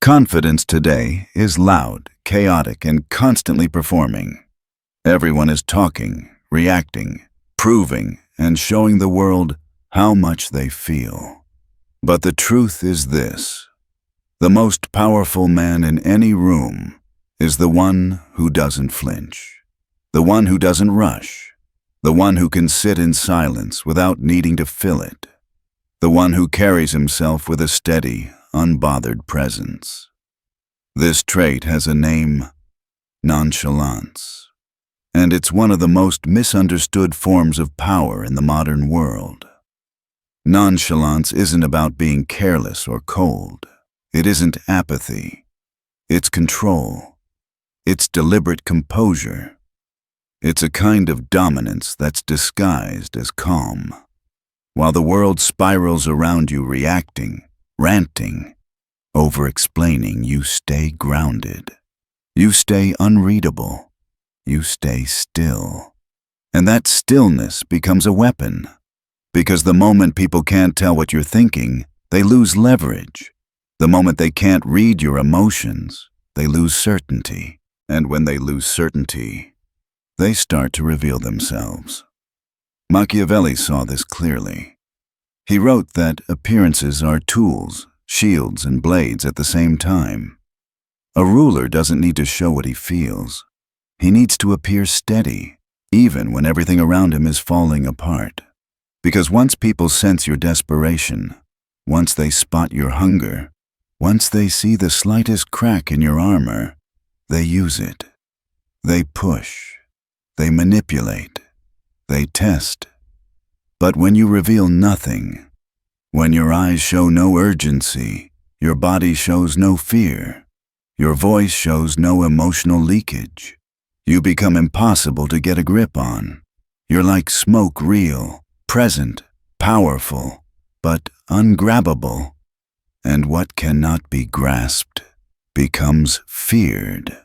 Confidence today is loud, chaotic, and constantly performing. Everyone is talking, reacting, proving, and showing the world how much they feel. But the truth is this: the most powerful man in any room is the one who doesn't flinch, the one who doesn't rush, the one who can sit in silence without needing to fill it, the one who carries himself with a steady, unbothered presence. This trait has a name: nonchalance, and it's one of the most misunderstood forms of power in the modern world. Nonchalance isn't about being careless or cold. It isn't apathy. It's control. It's deliberate composure. It's a kind of dominance that's disguised as calm. While the world spirals around you, reacting, ranting, over-explaining, you stay grounded. You stay unreadable. You stay still. And that stillness becomes a weapon, because the moment people can't tell what you're thinking, they lose leverage. The moment they can't read your emotions, they lose certainty. And when they lose certainty, they start to reveal themselves. Machiavelli saw this clearly. He wrote that appearances are tools, shields, and blades at the same time. A ruler doesn't need to show what he feels. He needs to appear steady, even when everything around him is falling apart. Because once people sense your desperation, once they spot your hunger, once they see the slightest crack in your armor, they use it. They push. They manipulate. They test. But when you reveal nothing, when your eyes show no urgency, your body shows no fear, your voice shows no emotional leakage, you become impossible to get a grip on. You're like smoke, real, present, powerful, but ungrabbable. And what cannot be grasped becomes feared.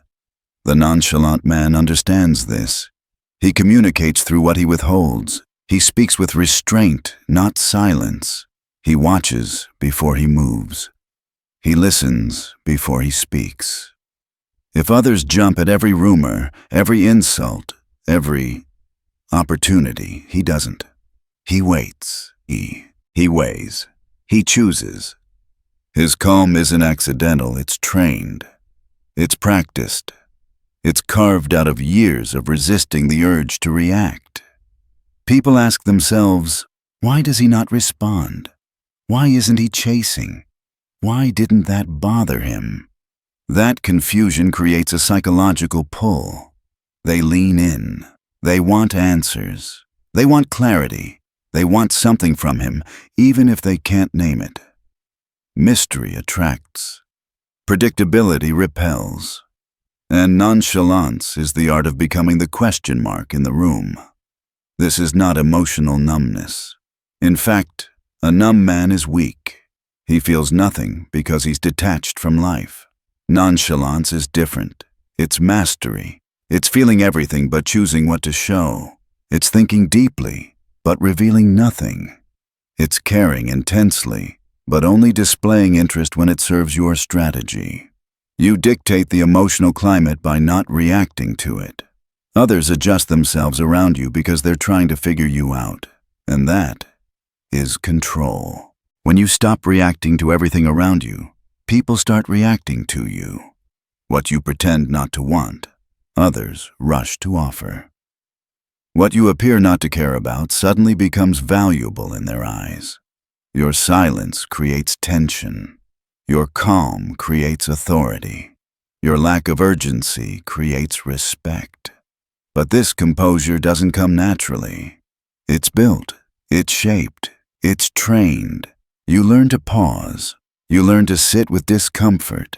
The nonchalant man understands this. He communicates through what he withholds. He speaks with restraint, not silence. He watches before he moves. He listens before he speaks. If others jump at every rumor, every insult, every opportunity, he doesn't. He waits. He weighs. He chooses. His calm isn't accidental, it's trained. It's practiced. It's carved out of years of resisting the urge to react. People ask themselves, why does he not respond? Why isn't he chasing? Why didn't that bother him? That confusion creates a psychological pull. They lean in. They want answers. They want clarity. They want something from him, even if they can't name it. Mystery attracts. Predictability repels. And nonchalance is the art of becoming the question mark in the room. This is not emotional numbness. In fact, a numb man is weak. He feels nothing because he's detached from life. Nonchalance is different. It's mastery. It's feeling everything but choosing what to show. It's thinking deeply, but revealing nothing. It's caring intensely, but only displaying interest when it serves your strategy. You dictate the emotional climate by not reacting to it. Others adjust themselves around you because they're trying to figure you out. And that is control. When you stop reacting to everything around you, people start reacting to you. What you pretend not to want, others rush to offer. What you appear not to care about suddenly becomes valuable in their eyes. Your silence creates tension. Your calm creates authority. Your lack of urgency creates respect. But this composure doesn't come naturally. It's built, it's shaped, it's trained. You learn to pause. You learn to sit with discomfort.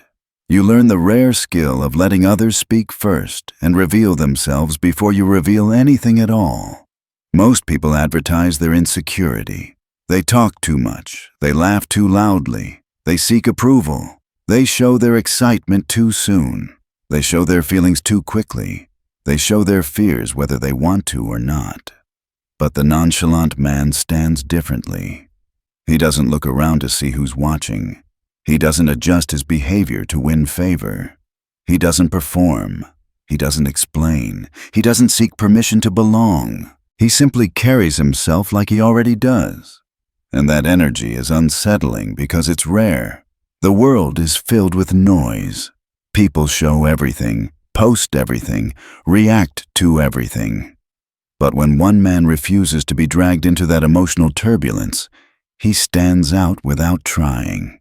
You learn the rare skill of letting others speak first and reveal themselves before you reveal anything at all. Most people advertise their insecurity. They talk too much. They laugh too loudly. They seek approval. They show their excitement too soon. They show their feelings too quickly. They show their fears whether they want to or not. But the nonchalant man stands differently. He doesn't look around to see who's watching. He doesn't adjust his behavior to win favor. He doesn't perform. He doesn't explain. He doesn't seek permission to belong. He simply carries himself like he already does. And that energy is unsettling because it's rare. The world is filled with noise. People show everything, post everything, react to everything. But when one man refuses to be dragged into that emotional turbulence, he stands out without trying.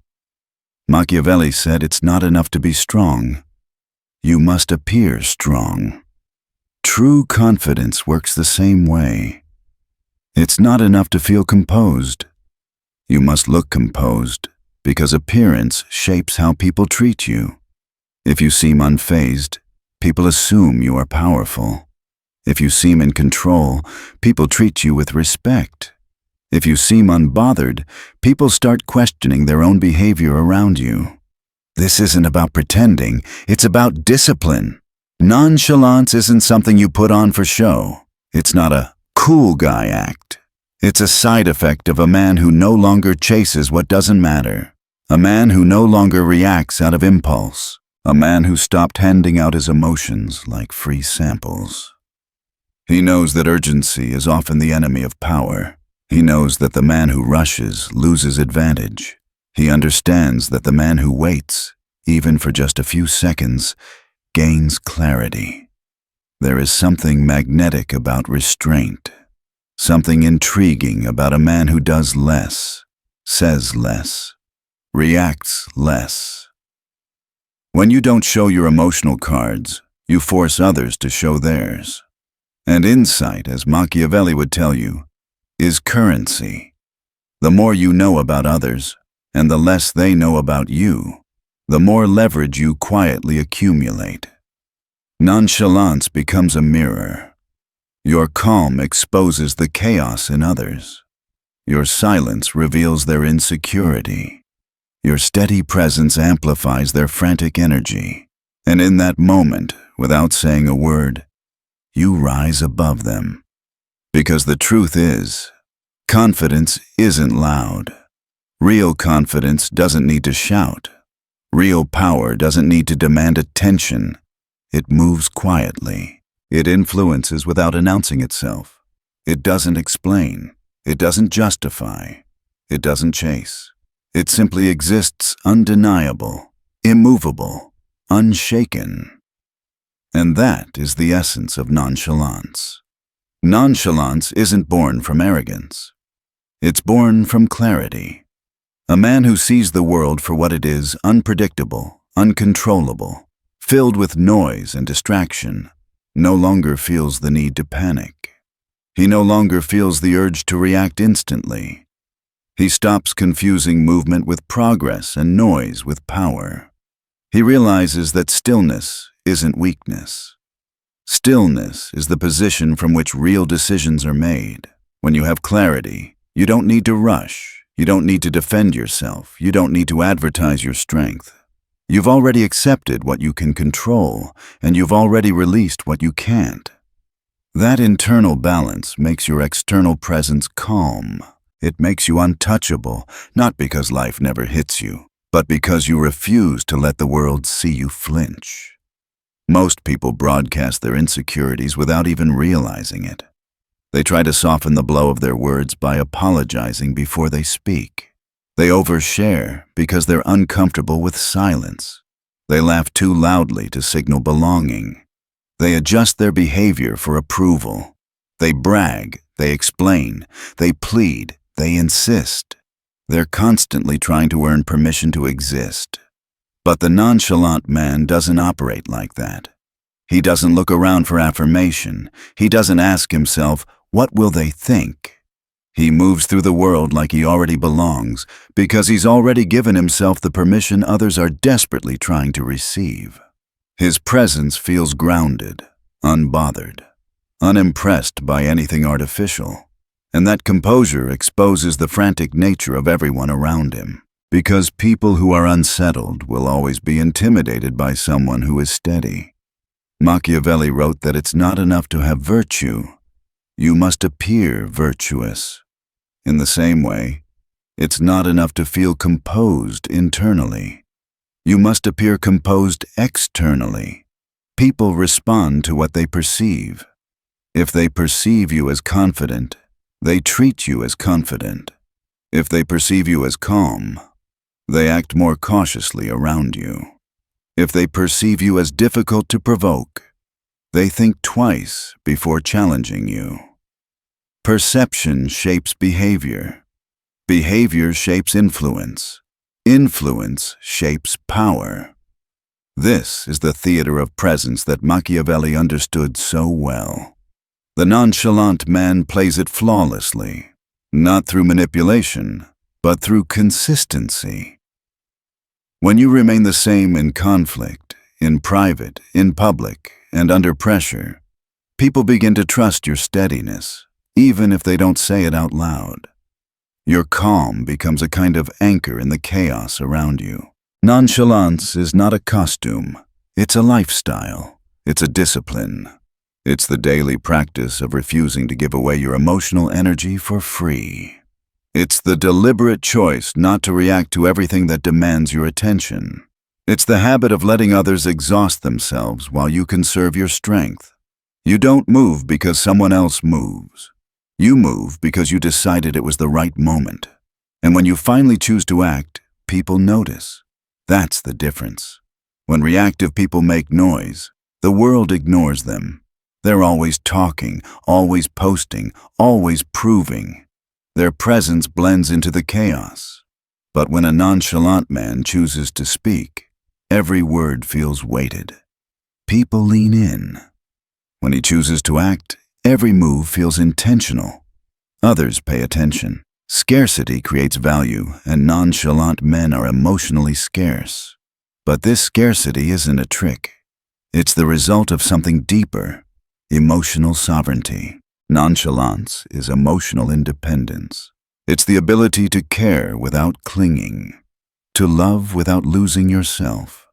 Machiavelli said it's not enough to be strong. You must appear strong. True confidence works the same way. It's not enough to feel composed. You must look composed, because appearance shapes how people treat you. If you seem unfazed, people assume you are powerful. If you seem in control, people treat you with respect. If you seem unbothered, people start questioning their own behavior around you. This isn't about pretending, it's about discipline. Nonchalance isn't something you put on for show. It's not a cool guy act. It's a side effect of a man who no longer chases what doesn't matter. A man who no longer reacts out of impulse. A man who stopped handing out his emotions like free samples. He knows that urgency is often the enemy of power. He knows that the man who rushes loses advantage. He understands that the man who waits, even for just a few seconds, gains clarity. There is something magnetic about restraint, something intriguing about a man who does less, says less, reacts less. When you don't show your emotional cards, you force others to show theirs. And insight, as Machiavelli would tell you, is currency. The more you know about others, and the less they know about you, the more leverage you quietly accumulate. Nonchalance becomes a mirror. Your calm exposes the chaos in others. Your silence reveals their insecurity. Your steady presence amplifies their frantic energy. And in that moment, without saying a word, you rise above them. Because the truth is, confidence isn't loud. Real confidence doesn't need to shout. Real power doesn't need to demand attention. It moves quietly. It influences without announcing itself. It doesn't explain. It doesn't justify. It doesn't chase. It simply exists undeniable, immovable, unshaken. And that is the essence of nonchalance. Nonchalance isn't born from arrogance. It's born from clarity. A man who sees the world for what it is, unpredictable, uncontrollable, filled with noise and distraction, no longer feels the need to panic. He no longer feels the urge to react instantly. He stops confusing movement with progress and noise with power. He realizes that stillness isn't weakness. Stillness is the position from which real decisions are made. When you have clarity, you don't need to rush. You don't need to defend yourself. You don't need to advertise your strength. You've already accepted what you can control, and you've already released what you can't. That internal balance makes your external presence calm. It makes you untouchable, not because life never hits you, but because you refuse to let the world see you flinch. Most people broadcast their insecurities without even realizing it. They try to soften the blow of their words by apologizing before they speak. They overshare because they're uncomfortable with silence. They laugh too loudly to signal belonging. They adjust their behavior for approval. They brag, they explain, they plead, they insist. They're constantly trying to earn permission to exist. But the nonchalant man doesn't operate like that. He doesn't look around for affirmation. He doesn't ask himself, what will they think? He moves through the world like he already belongs because he's already given himself the permission others are desperately trying to receive. His presence feels grounded, unbothered, unimpressed by anything artificial. And that composure exposes the frantic nature of everyone around him. Because people who are unsettled will always be intimidated by someone who is steady. Machiavelli wrote that it's not enough to have virtue. You must appear virtuous. In the same way, It's not enough to feel composed internally. You must appear composed externally. People respond to what they perceive. If they perceive you as confident, they treat you as confident. If they perceive you as calm, they act more cautiously around you. If they perceive you as difficult to provoke, they think twice before challenging you. Perception shapes behavior. Behavior shapes influence. Influence shapes power. This is the theater of presence that Machiavelli understood so well. The nonchalant man plays it flawlessly, not through manipulation, but through consistency. When you remain the same in conflict, in private, in public, and under pressure, people begin to trust your steadiness, even if they don't say it out loud. Your calm becomes a kind of anchor in the chaos around you. Nonchalance is not a costume. It's a lifestyle. It's a discipline. It's the daily practice of refusing to give away your emotional energy for free. It's the deliberate choice not to react to everything that demands your attention. It's the habit of letting others exhaust themselves while you conserve your strength. You don't move because someone else moves. You move because you decided it was the right moment. And when you finally choose to act, people notice. That's the difference. When reactive people make noise, the world ignores them. They're always talking, always posting, always proving. Their presence blends into the chaos. But when a nonchalant man chooses to speak, every word feels weighted. People lean in. When he chooses to act, every move feels intentional. Others pay attention. Scarcity creates value, and nonchalant men are emotionally scarce. But this scarcity isn't a trick. It's the result of something deeper, emotional sovereignty. Nonchalance is emotional independence. It's the ability to care without clinging, to love without losing yourself,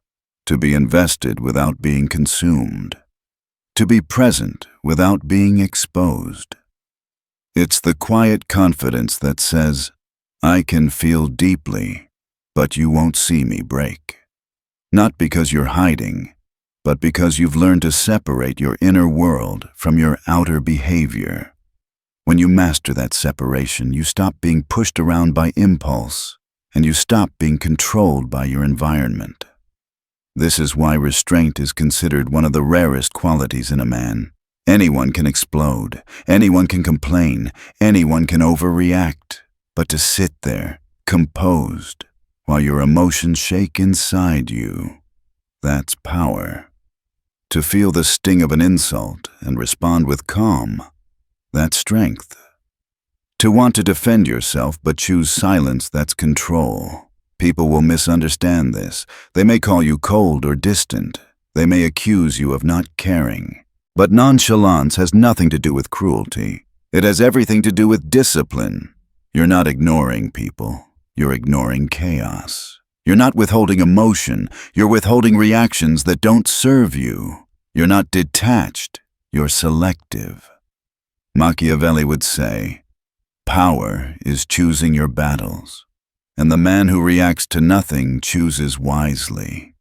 to be invested without being consumed, to be present without being exposed. It's the quiet confidence that says, I can feel deeply, but you won't see me break. Not because you're hiding, but because you've learned to separate your inner world from your outer behavior. When you master that separation, you stop being pushed around by impulse, and you stop being controlled by your environment. This is why restraint is considered one of the rarest qualities in a man. Anyone can explode, anyone can complain, anyone can overreact, but to sit there, composed, while your emotions shake inside you, that's power. To feel the sting of an insult and respond with calm, that's strength. To want to defend yourself but choose silence, that's control. People will misunderstand this. They may call you cold or distant. They may accuse you of not caring. But nonchalance has nothing to do with cruelty. It has everything to do with discipline. You're not ignoring people. You're ignoring chaos. You're not withholding emotion. You're withholding reactions that don't serve you. You're not detached. You're selective. Machiavelli would say, power is choosing your battles, and the man who reacts to nothing chooses wisely.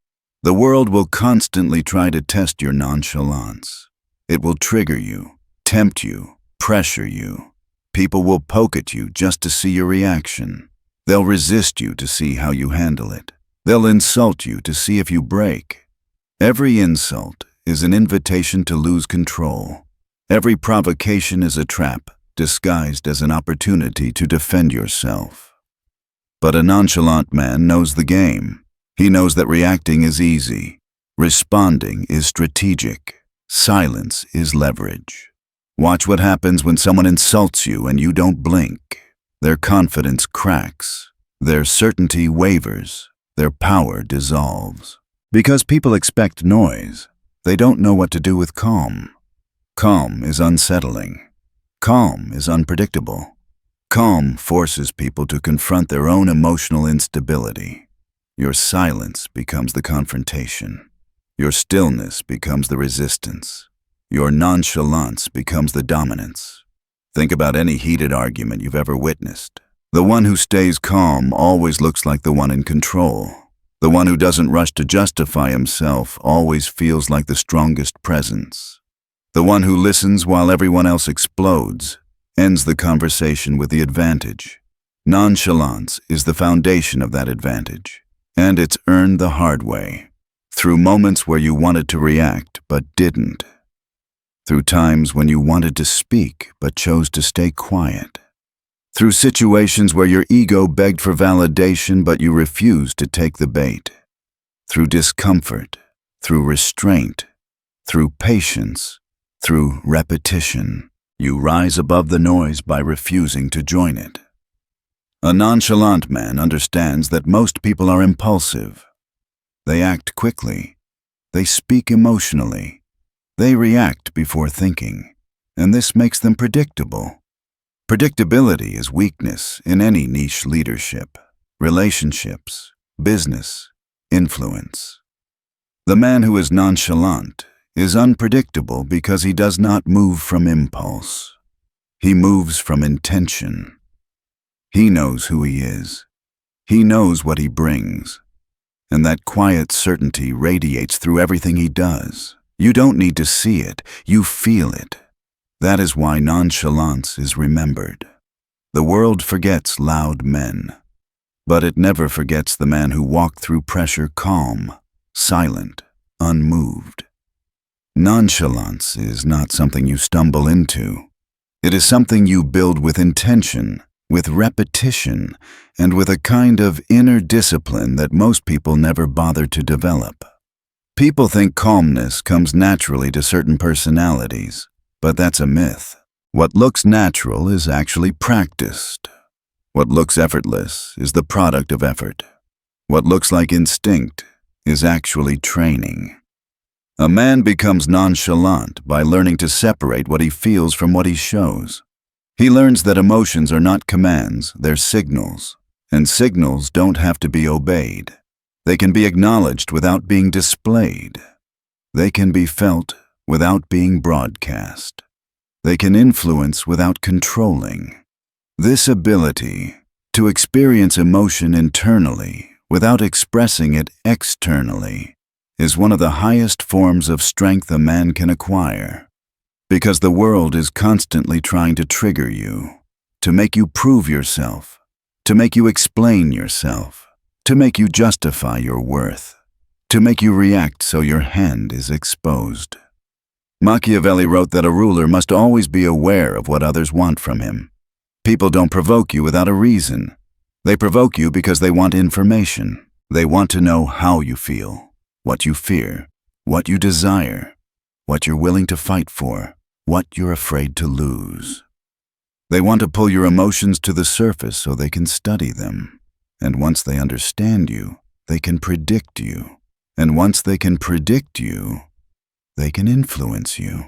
The world will constantly try to test your nonchalance. It will trigger you, tempt you, pressure you. People will poke at you just to see your reaction. They'll resist you to see how you handle it. They'll insult you to see if you break. Every insult is an invitation to lose control. Every provocation is a trap disguised as an opportunity to defend yourself. But a nonchalant man knows the game. He knows that reacting is easy. Responding is strategic. Silence is leverage. Watch what happens when someone insults you and you don't blink. Their confidence cracks. Their certainty wavers. Their power dissolves. Because people expect noise, they don't know what to do with calm. Calm is unsettling. Calm is unpredictable. Calm forces people to confront their own emotional instability. Your silence becomes the confrontation. Your stillness becomes the resistance. Your nonchalance becomes the dominance. Think about any heated argument you've ever witnessed. The one who stays calm always looks like the one in control. The one who doesn't rush to justify himself always feels like the strongest presence. The one who listens while everyone else explodes ends the conversation with the advantage. Nonchalance is the foundation of that advantage, and it's earned the hard way, through moments where you wanted to react but didn't, through times when you wanted to speak but chose to stay quiet, through situations where your ego begged for validation but you refused to take the bait, through discomfort, through restraint, through patience, through repetition. You rise above the noise by refusing to join it. A nonchalant man understands that most people are impulsive. They act quickly. They speak emotionally. They react before thinking, and this makes them predictable. Predictability is weakness in any niche leadership, relationships, business, influence. The man who is nonchalant is unpredictable because he does not move from impulse. He moves from intention. He knows who he is. He knows what he brings. And that quiet certainty radiates through everything he does. You don't need to see it, you feel it. That is why nonchalance is remembered. The world forgets loud men, but it never forgets the man who walked through pressure calm, silent, unmoved. Nonchalance is not something you stumble into. It is something you build with intention, with repetition, and with a kind of inner discipline that most people never bother to develop. People think calmness comes naturally to certain personalities, but that's a myth. What looks natural is actually practiced. What looks effortless is the product of effort. What looks like instinct is actually training. A man becomes nonchalant by learning to separate what he feels from what he shows. He learns that emotions are not commands, they're signals, and signals don't have to be obeyed. They can be acknowledged without being displayed. They can be felt without being broadcast. They can influence without controlling. This ability to experience emotion internally without expressing it externally is one of the highest forms of strength a man can acquire, because the world is constantly trying to trigger you, to make you prove yourself, to make you explain yourself, to make you justify your worth, to make you react so your hand is exposed. Machiavelli wrote that a ruler must always be aware of what others want from him. People don't provoke you without a reason. They provoke you because they want information. They want to know how you feel, what you fear, what you desire, what you're willing to fight for, what you're afraid to lose. They want to pull your emotions to the surface so they can study them. And once they understand you, they can predict you. And once they can predict you, they can influence you.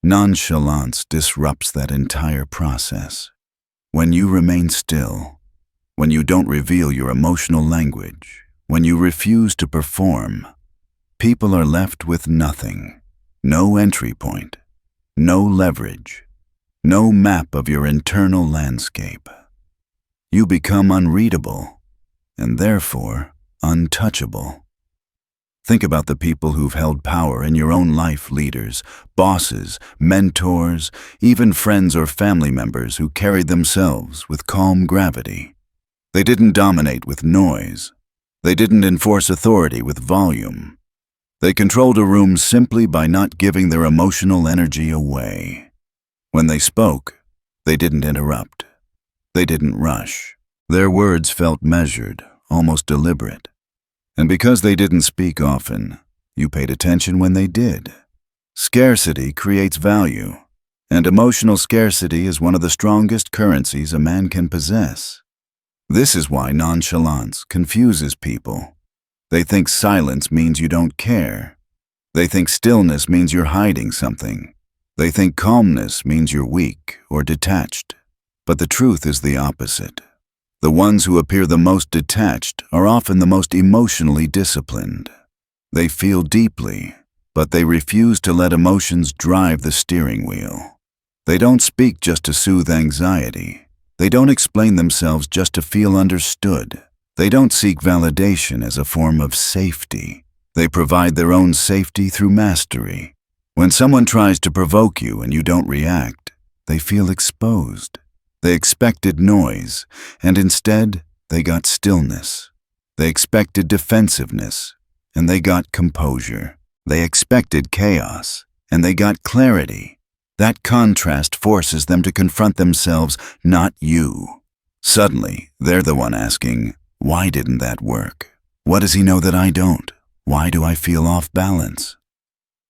Nonchalance disrupts that entire process. When you remain still, when you don't reveal your emotional language, when you refuse to perform, people are left with nothing. No entry point, no leverage, no map of your internal landscape. You become unreadable, and therefore untouchable. Think about the people who've held power in your own life, leaders, bosses, mentors, even friends or family members who carried themselves with calm gravity. They didn't dominate with noise. They didn't enforce authority with volume. They controlled a room simply by not giving their emotional energy away. When they spoke, they didn't interrupt. They didn't rush. Their words felt measured, almost deliberate. And because they didn't speak often, you paid attention when they did. Scarcity creates value, and emotional scarcity is one of the strongest currencies a man can possess. This is why nonchalance confuses people. They think silence means you don't care. They think stillness means you're hiding something. They think calmness means you're weak or detached. But the truth is the opposite. The ones who appear the most detached are often the most emotionally disciplined. They feel deeply, but they refuse to let emotions drive the steering wheel. They don't speak just to soothe anxiety. They don't explain themselves just to feel understood. They don't seek validation as a form of safety. They provide their own safety through mastery. When someone tries to provoke you and you don't react, they feel exposed. They expected noise, and instead, they got stillness. They expected defensiveness, and they got composure. They expected chaos, and they got clarity. That contrast forces them to confront themselves, not you. Suddenly, they're the one asking, why didn't that work? What does he know that I don't? Why do I feel off balance?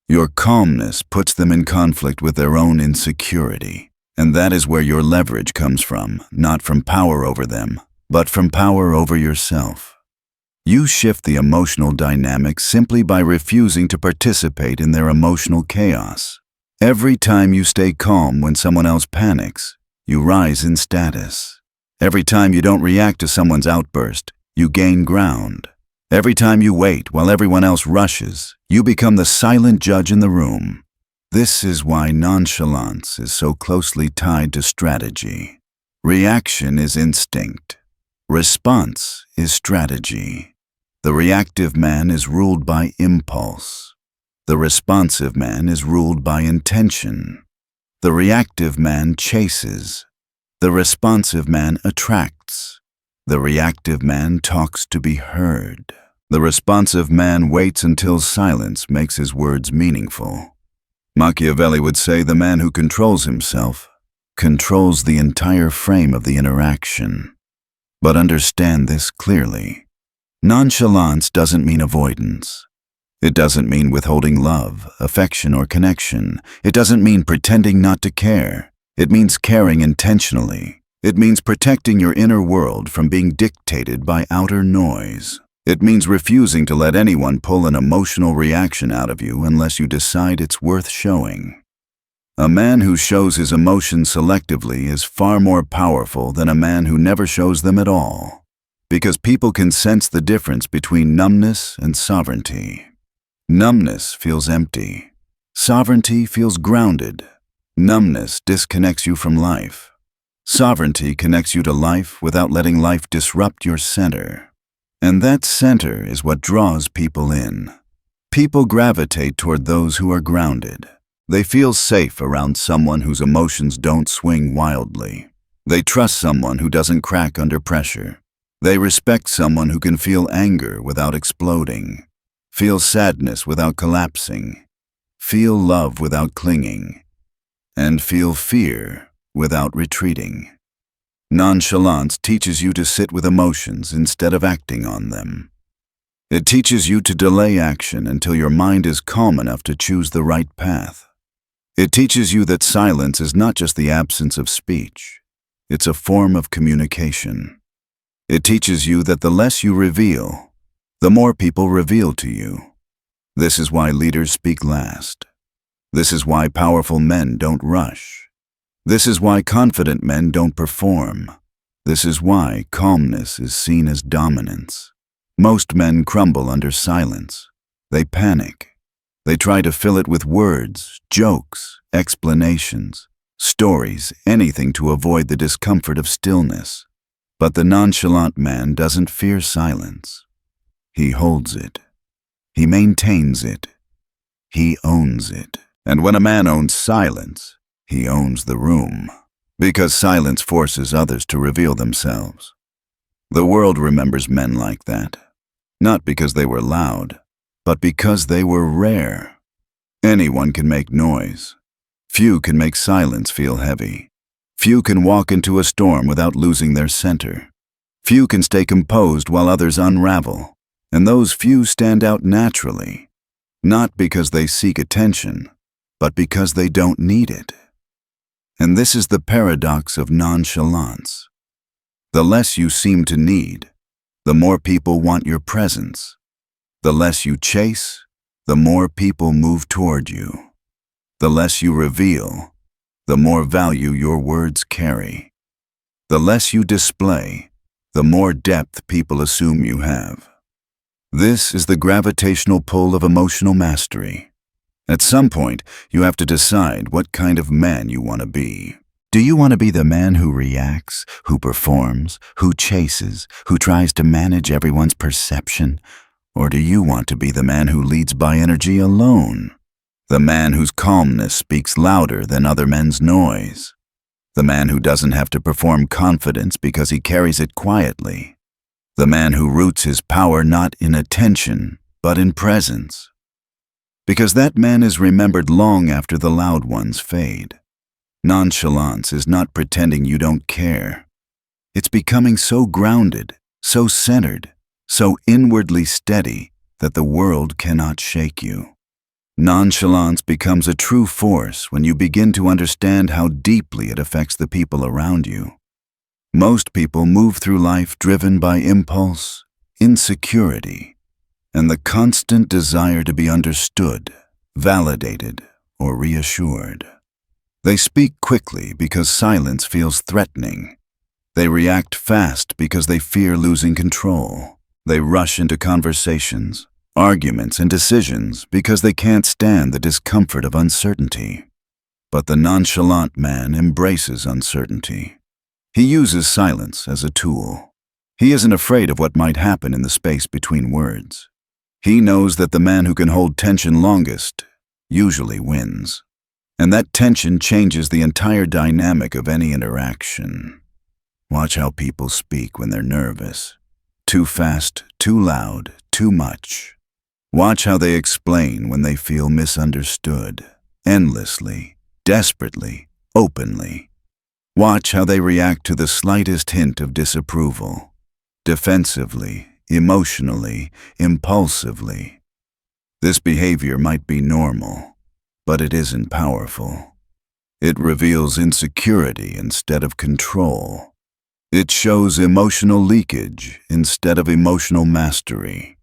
Your calmness puts them in conflict with their own insecurity, and that is where your leverage comes from, not from power over them, but from power over yourself. You shift the emotional dynamic simply by refusing to participate in their emotional chaos. Every time you stay calm when someone else panics, you rise in status. Every time you don't react to someone's outburst, you gain ground. Every time you wait while everyone else rushes, you become the silent judge in the room. This is why nonchalance is so closely tied to strategy. Reaction is instinct. Response is strategy. The reactive man is ruled by impulse. The responsive man is ruled by intention. The reactive man chases. The responsive man attracts. The reactive man talks to be heard. The responsive man waits until silence makes his words meaningful. Machiavelli would say the man who controls himself controls the entire frame of the interaction. But understand this clearly. Nonchalance doesn't mean avoidance. It doesn't mean withholding love, affection, or connection. It doesn't mean pretending not to care. It means caring intentionally. It means protecting your inner world from being dictated by outer noise. It means refusing to let anyone pull an emotional reaction out of you unless you decide it's worth showing. A man who shows his emotions selectively is far more powerful than a man who never shows them at all, because people can sense the difference between numbness and sovereignty. Numbness feels empty. Sovereignty feels grounded. Numbness disconnects you from life. Sovereignty connects you to life without letting life disrupt your center. And that center is what draws people in. People gravitate toward those who are grounded. They feel safe around someone whose emotions don't swing wildly. They trust someone who doesn't crack under pressure. They respect someone who can feel anger without exploding, feel sadness without collapsing, feel love without clinging, and feel fear without retreating. Nonchalance teaches you to sit with emotions instead of acting on them. It teaches you to delay action until your mind is calm enough to choose the right path. It teaches you that silence is not just the absence of speech. It's a form of communication. It teaches you that the less you reveal, the more people reveal to you. This is why leaders speak last. This is why powerful men don't rush. This is why confident men don't perform. This is why calmness is seen as dominance. Most men crumble under silence. They panic. They try to fill it with words, jokes, explanations, stories, anything to avoid the discomfort of stillness. But the nonchalant man doesn't fear silence. He holds it. He maintains it. He owns it. And when a man owns silence, he owns the room, because silence forces others to reveal themselves. The world remembers men like that, not because they were loud, but because they were rare. Anyone can make noise. Few can make silence feel heavy. Few can walk into a storm without losing their center. Few can stay composed while others unravel, and those few stand out naturally, not because they seek attention, but because they don't need it. And this is the paradox of nonchalance. The less you seem to need, the more people want your presence. The less you chase, the more people move toward you. The less you reveal, the more value your words carry. The less you display, the more depth people assume you have. This is the gravitational pull of emotional mastery. At some point, you have to decide what kind of man you want to be. Do you want to be the man who reacts, who performs, who chases, who tries to manage everyone's perception? Or do you want to be the man who leads by energy alone? The man whose calmness speaks louder than other men's noise? The man who doesn't have to perform confidence because he carries it quietly? The man who roots his power not in attention, but in presence? Because that man is remembered long after the loud ones fade. Nonchalance is not pretending you don't care. It's becoming so grounded, so centered, so inwardly steady that the world cannot shake you. Nonchalance becomes a true force when you begin to understand how deeply it affects the people around you. Most people move through life driven by impulse, insecurity, and the constant desire to be understood, validated, or reassured. They speak quickly because silence feels threatening. They react fast because they fear losing control. They rush into conversations, arguments, and decisions because they can't stand the discomfort of uncertainty. But the nonchalant man embraces uncertainty. He uses silence as a tool. He isn't afraid of what might happen in the space between words. He knows that the man who can hold tension longest usually wins. And that tension changes the entire dynamic of any interaction. Watch how people speak when they're nervous. Too fast, too loud, too much. Watch how they explain when they feel misunderstood, endlessly, desperately, openly. Watch how they react to the slightest hint of disapproval, defensively, emotionally, impulsively. This behavior might be normal, but it isn't powerful. It reveals insecurity instead of control. It shows emotional leakage instead of emotional mastery.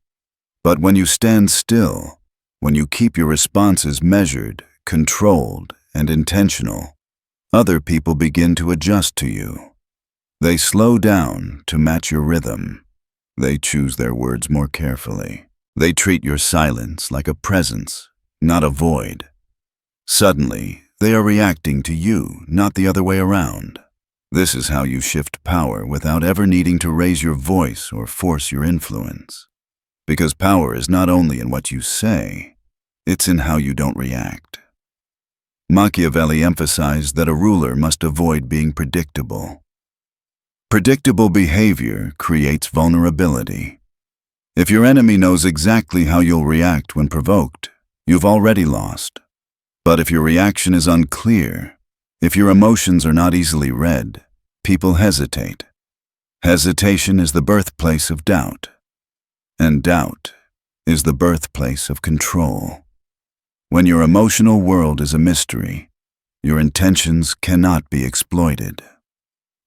But when you stand still, when you keep your responses measured, controlled, and intentional, other people begin to adjust to you. They slow down to match your rhythm. They choose their words more carefully. They treat your silence like a presence, not a void. Suddenly, they are reacting to you, not the other way around. This is how you shift power without ever needing to raise your voice or force your influence. Because power is not only in what you say, it's in how you don't react. Machiavelli emphasized that a ruler must avoid being predictable. Predictable behavior creates vulnerability. If your enemy knows exactly how you'll react when provoked, you've already lost. But if your reaction is unclear, if your emotions are not easily read, people hesitate. Hesitation is the birthplace of doubt, and doubt is the birthplace of control. When your emotional world is a mystery, your intentions cannot be exploited.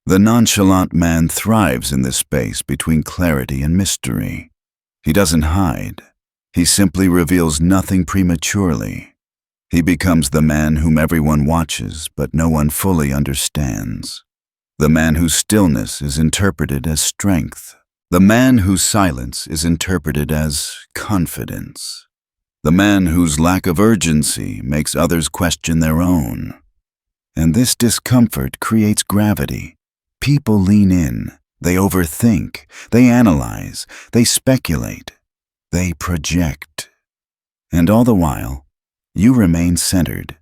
The nonchalant man thrives in this space between clarity and mystery. He doesn't hide. He simply reveals nothing prematurely. He becomes the man whom everyone watches but no one fully understands. The man whose stillness is interpreted as strength. The man whose silence is interpreted as confidence. The man whose lack of urgency makes others question their own. And this discomfort creates gravity. People lean in. They overthink. They analyze. They speculate. They project. And all the while, you remain centered.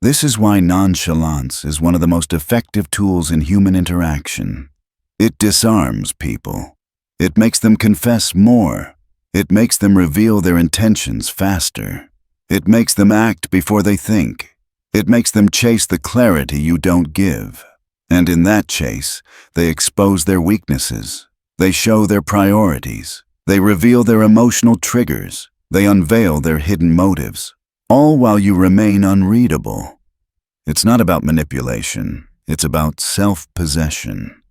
This is why nonchalance is one of the most effective tools in human interaction. It disarms people. It makes them confess more. It makes them reveal their intentions faster. It makes them act before they think. It makes them chase the clarity you don't give. And in that chase, they expose their weaknesses. They show their priorities. They reveal their emotional triggers. They unveil their hidden motives. All while you remain unreadable. It's not about manipulation. It's about self-possession.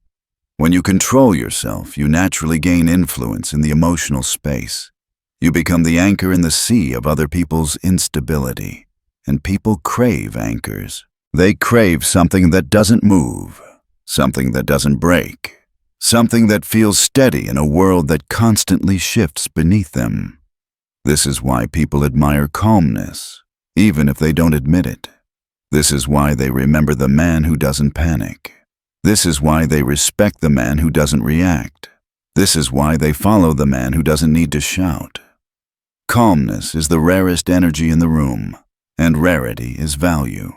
When you control yourself, you naturally gain influence in the emotional space. You become the anchor in the sea of other people's instability. And people crave anchors. They crave something that doesn't move, something that doesn't break, something that feels steady in a world that constantly shifts beneath them. This is why people admire calmness, even if they don't admit it. This is why they remember the man who doesn't panic. This is why they respect the man who doesn't react. This is why they follow the man who doesn't need to shout. Calmness is the rarest energy in the room, and rarity is value.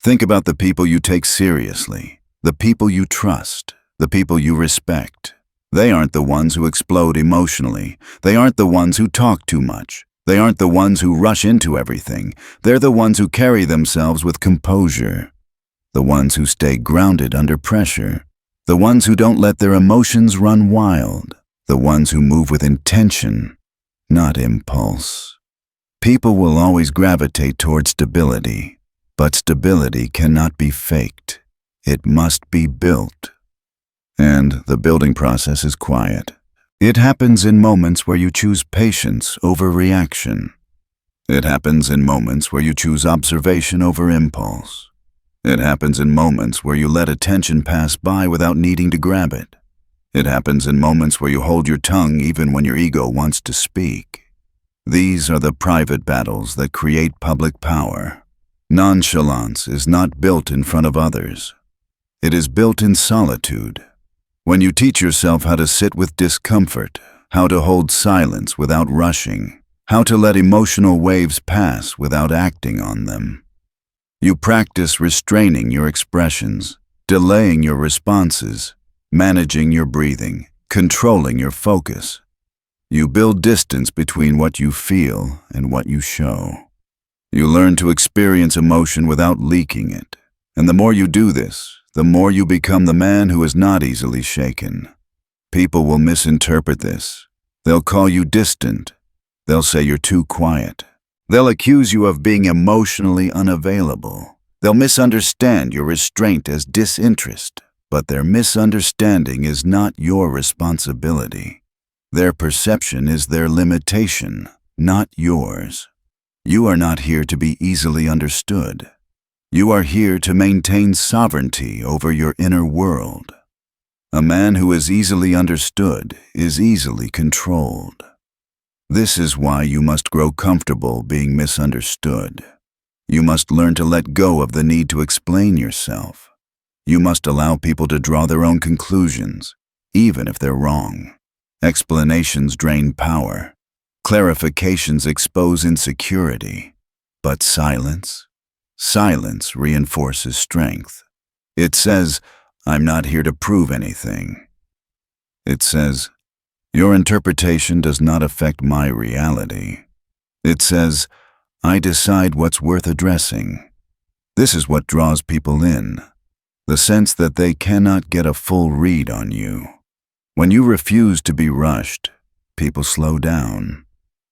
Think about the people you take seriously, the people you trust, the people you respect. They aren't the ones who explode emotionally. They aren't the ones who talk too much. They aren't the ones who rush into everything. They're the ones who carry themselves with composure. The ones who stay grounded under pressure. The ones who don't let their emotions run wild. The ones who move with intention, not impulse. People will always gravitate toward stability, but stability cannot be faked. It must be built. And the building process is quiet. It happens in moments where you choose patience over reaction. It happens in moments where you choose observation over impulse. It happens in moments where you let attention pass by without needing to grab it. It happens in moments where you hold your tongue even when your ego wants to speak. These are the private battles that create public power. Nonchalance is not built in front of others. It is built in solitude. When you teach yourself how to sit with discomfort, how to hold silence without rushing, how to let emotional waves pass without acting on them. You practice restraining your expressions, delaying your responses, managing your breathing, controlling your focus. You build distance between what you feel and what you show. You learn to experience emotion without leaking it. And the more you do this, the more you become the man who is not easily shaken. People will misinterpret this. They'll call you distant. They'll say you're too quiet. They'll accuse you of being emotionally unavailable. They'll misunderstand your restraint as disinterest. But their misunderstanding is not your responsibility. Their perception is their limitation, not yours. You are not here to be easily understood. You are here to maintain sovereignty over your inner world. A man who is easily understood is easily controlled. This is why you must grow comfortable being misunderstood. You must learn to let go of the need to explain yourself. You must allow people to draw their own conclusions, even if they're wrong. Explanations drain power. Clarifications expose insecurity. But silence reinforces strength. It says, I'm not here to prove anything. It says, your interpretation does not affect my reality. It says, I decide what's worth addressing. This is what draws people in. The sense that they cannot get a full read on you. When you refuse to be rushed, people slow down.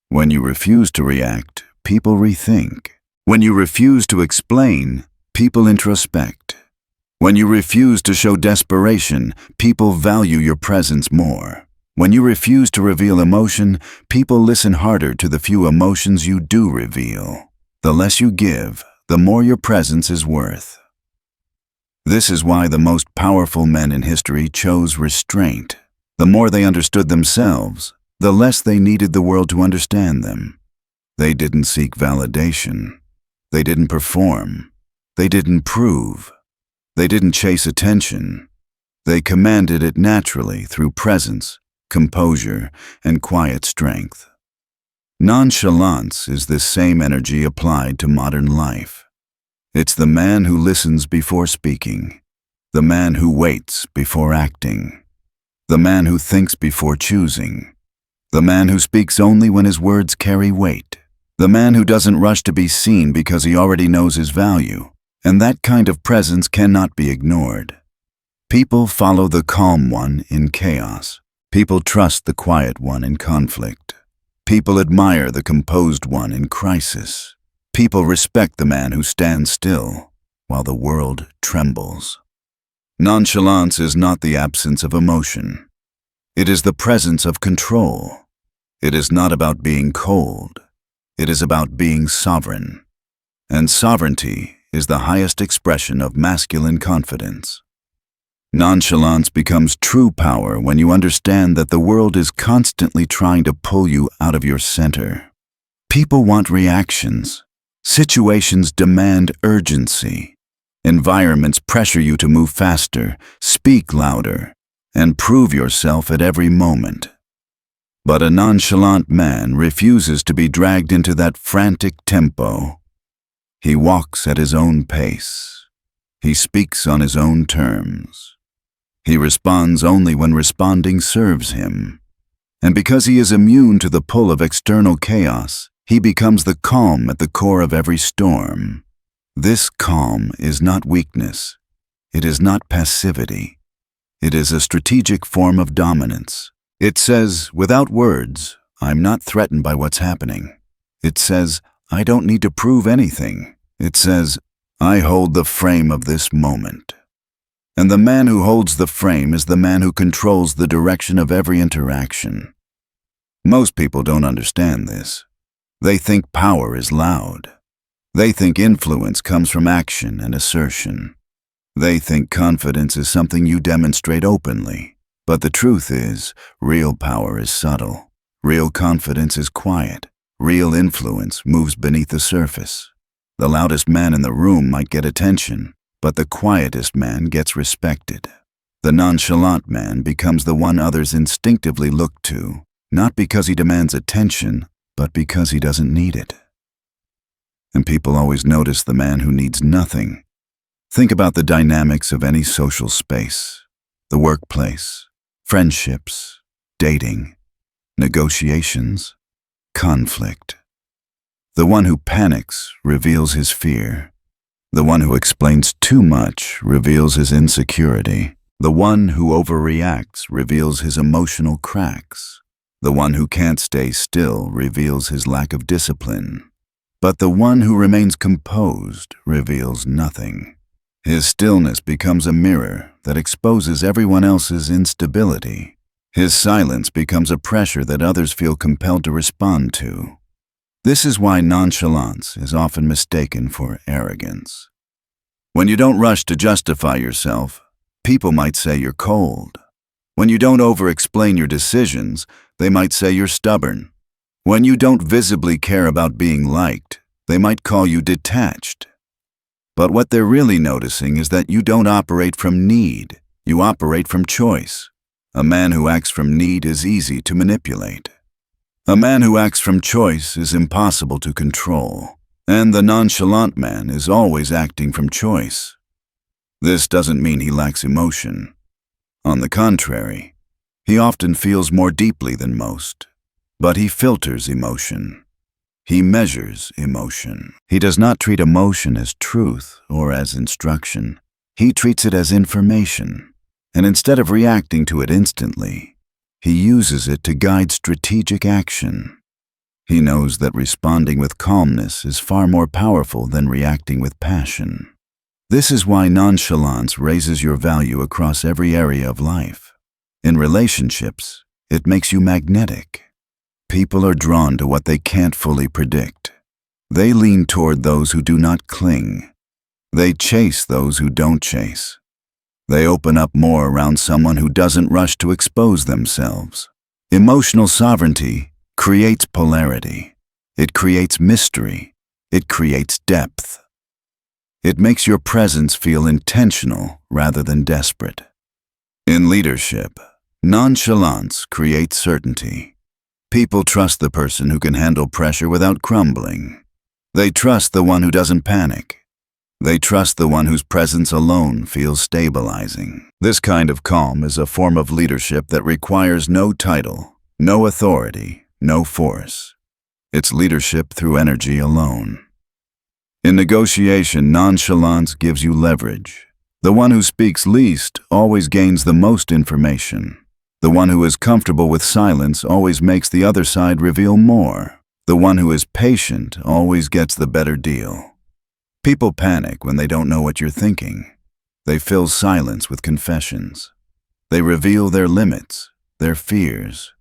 When you refuse to react, people rethink. When you refuse to explain, people introspect. When you refuse to show desperation, people value your presence more. When you refuse to reveal emotion, people listen harder to the few emotions you do reveal. The less you give, the more your presence is worth. This is why the most powerful men in history chose restraint. The more they understood themselves, the less they needed the world to understand them. They didn't seek validation. They didn't perform. They didn't prove. They didn't chase attention. They commanded it naturally through presence, composure, and quiet strength. Nonchalance is this same energy applied to modern life. It's the man who listens before speaking, the man who waits before acting, the man who thinks before choosing, the man who speaks only when his words carry weight, the man who doesn't rush to be seen because he already knows his value, and that kind of presence cannot be ignored. People follow the calm one in chaos. People trust the quiet one in conflict. People admire the composed one in crisis. People respect the man who stands still while the world trembles. Nonchalance is not the absence of emotion. It is the presence of control. It is not about being cold. It is about being sovereign. And sovereignty is the highest expression of masculine confidence. Nonchalance becomes true power when you understand that the world is constantly trying to pull you out of your center. People want reactions. Situations demand urgency. Environments pressure you to move faster, speak louder, and prove yourself at every moment. But a nonchalant man refuses to be dragged into that frantic tempo. He walks at his own pace. He speaks on his own terms. He responds only when responding serves him. And because he is immune to the pull of external chaos, he becomes the calm at the core of every storm. This calm is not weakness. It is not passivity. It is a strategic form of dominance. It says, without words, I'm not threatened by what's happening. It says, I don't need to prove anything. It says, I hold the frame of this moment. And the man who holds the frame is the man who controls the direction of every interaction. Most people don't understand this. They think power is loud. They think influence comes from action and assertion. They think confidence is something you demonstrate openly. But the truth is, real power is subtle. Real confidence is quiet. Real influence moves beneath the surface. The loudest man in the room might get attention, but the quietest man gets respected. The nonchalant man becomes the one others instinctively look to, not because he demands attention, but because he doesn't need it. And people always notice the man who needs nothing. Think about the dynamics of any social space, the workplace, friendships, dating, negotiations, conflict. The one who panics reveals his fear. The one who explains too much reveals his insecurity. The one who overreacts reveals his emotional cracks. The one who can't stay still reveals his lack of discipline. But the one who remains composed reveals nothing. His stillness becomes a mirror that exposes everyone else's instability. His silence becomes a pressure that others feel compelled to respond to. This is why nonchalance is often mistaken for arrogance. When you don't rush to justify yourself, people might say you're cold. When you don't over-explain your decisions, they might say you're stubborn. When you don't visibly care about being liked, they might call you detached. But what they're really noticing is that you don't operate from need, you operate from choice. A man who acts from need is easy to manipulate. A man who acts from choice is impossible to control, and the nonchalant man is always acting from choice. This doesn't mean he lacks emotion. On the contrary, he often feels more deeply than most, but he filters emotion. He measures emotion. He does not treat emotion as truth or as instruction. He treats it as information, and instead of reacting to it instantly, he uses it to guide strategic action. He knows that responding with calmness is far more powerful than reacting with passion. This is why nonchalance raises your value across every area of life. In relationships, it makes you magnetic. People are drawn to what they can't fully predict. They lean toward those who do not cling. They chase those who don't chase. They open up more around someone who doesn't rush to expose themselves. Emotional sovereignty creates polarity. It creates mystery. It creates depth. It makes your presence feel intentional rather than desperate. In leadership, nonchalance creates certainty. People trust the person who can handle pressure without crumbling. They trust the one who doesn't panic. They trust the one whose presence alone feels stabilizing. This kind of calm is a form of leadership that requires no title, no authority, no force. It's leadership through energy alone. In negotiation, nonchalance gives you leverage. The one who speaks least always gains the most information. The one who is comfortable with silence always makes the other side reveal more. The one who is patient always gets the better deal. People panic when they don't know what you're thinking. They fill silence with confessions. They reveal their limits, their fears,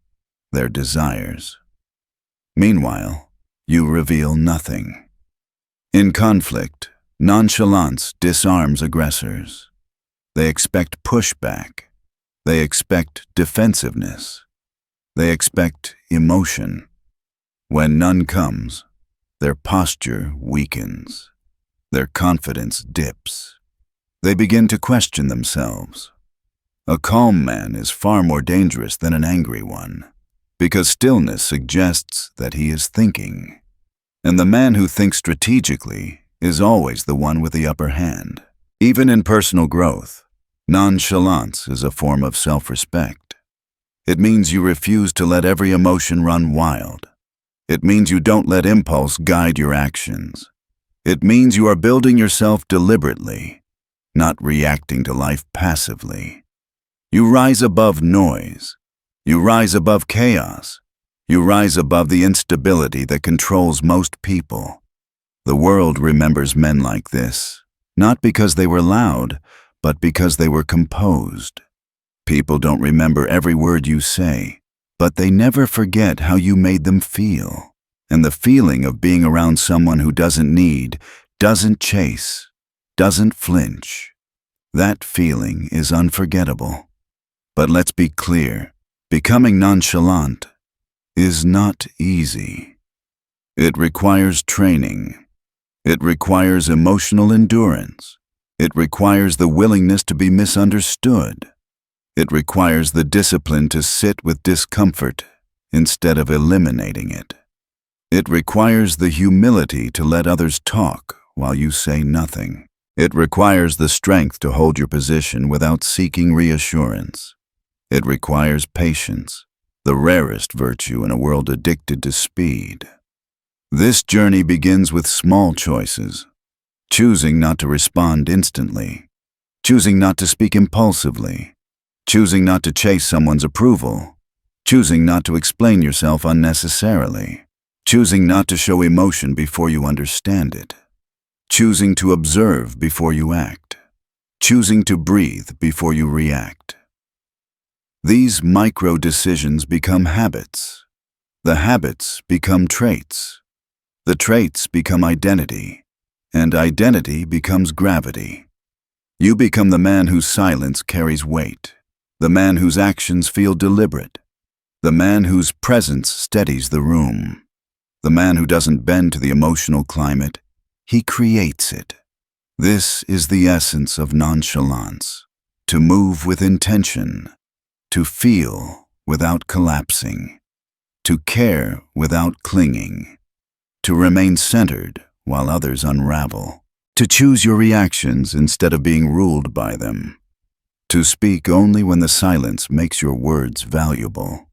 their desires. Meanwhile, you reveal nothing. In conflict, nonchalance disarms aggressors. They expect pushback. They expect defensiveness. They expect emotion. When none comes, their posture weakens. Their confidence dips. They begin to question themselves. A calm man is far more dangerous than an angry one, because stillness suggests that he is thinking. And the man who thinks strategically is always the one with the upper hand. Even in personal growth, nonchalance is a form of self-respect. It means you refuse to let every emotion run wild. It means you don't let impulse guide your actions. It means you are building yourself deliberately, not reacting to life passively. You rise above noise. You rise above chaos. You rise above the instability that controls most people. The world remembers men like this, not because they were loud, but because they were composed. People don't remember every word you say, but they never forget how you made them feel. And the feeling of being around someone who doesn't need, doesn't chase, doesn't flinch, that feeling is unforgettable. But let's be clear, becoming nonchalant is not easy. It requires training. It requires emotional endurance. It requires the willingness to be misunderstood. It requires the discipline to sit with discomfort instead of eliminating it. It requires the humility to let others talk while you say nothing. It requires the strength to hold your position without seeking reassurance. It requires patience, the rarest virtue in a world addicted to speed. This journey begins with small choices. Choosing not to respond instantly. Choosing not to speak impulsively. Choosing not to chase someone's approval. Choosing not to explain yourself unnecessarily. Choosing not to show emotion before you understand it. Choosing to observe before you act. Choosing to breathe before you react. These micro decisions become habits. The habits become traits. The traits become identity. And identity becomes gravity. You become the man whose silence carries weight. The man whose actions feel deliberate. The man whose presence steadies the room. The man who doesn't bend to the emotional climate, he creates it. This is the essence of nonchalance. To move with intention. To feel without collapsing. To care without clinging. To remain centered while others unravel. To choose your reactions instead of being ruled by them. To speak only when the silence makes your words valuable.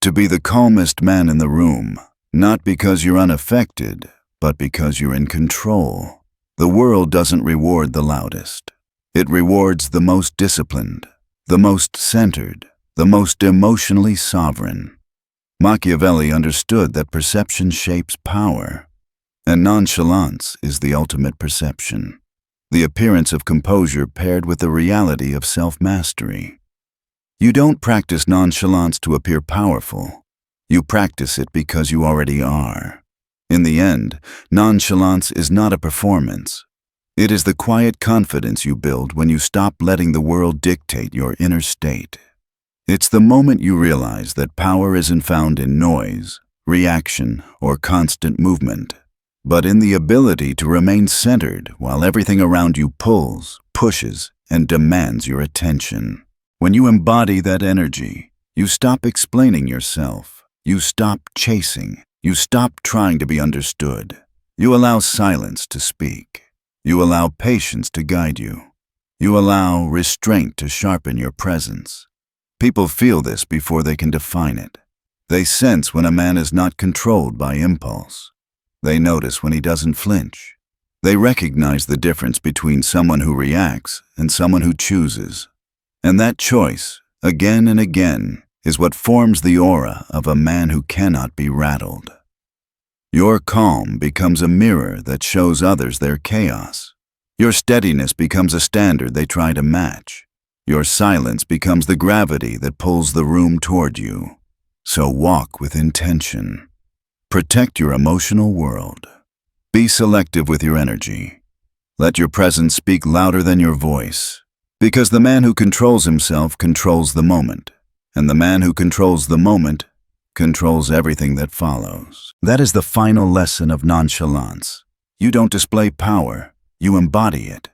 To be the calmest man in the room, not because you're unaffected, but because you're in control. The world doesn't reward the loudest. It rewards the most disciplined, the most centered, the most emotionally sovereign. Machiavelli understood that perception shapes power. And nonchalance is the ultimate perception, the appearance of composure paired with the reality of self-mastery. You don't practice nonchalance to appear powerful. You practice it because you already are. In the end, nonchalance is not a performance. It is the quiet confidence you build when you stop letting the world dictate your inner state. It's the moment you realize that power isn't found in noise, reaction, or constant movement, but in the ability to remain centered while everything around you pulls, pushes, and demands your attention. When you embody that energy, you stop explaining yourself. You stop chasing. You stop trying to be understood. You allow silence to speak. You allow patience to guide you. You allow restraint to sharpen your presence. People feel this before they can define it. They sense when a man is not controlled by impulse. They notice when he doesn't flinch. They recognize the difference between someone who reacts and someone who chooses. And that choice, again and again, is what forms the aura of a man who cannot be rattled. Your calm becomes a mirror that shows others their chaos. Your steadiness becomes a standard they try to match. Your silence becomes the gravity that pulls the room toward you. So walk with intention. Protect your emotional world. Be selective with your energy. Let your presence speak louder than your voice. Because the man who controls himself controls the moment, and the man who controls the moment controls everything that follows. That is the final lesson of nonchalance. You don't display power, you embody it.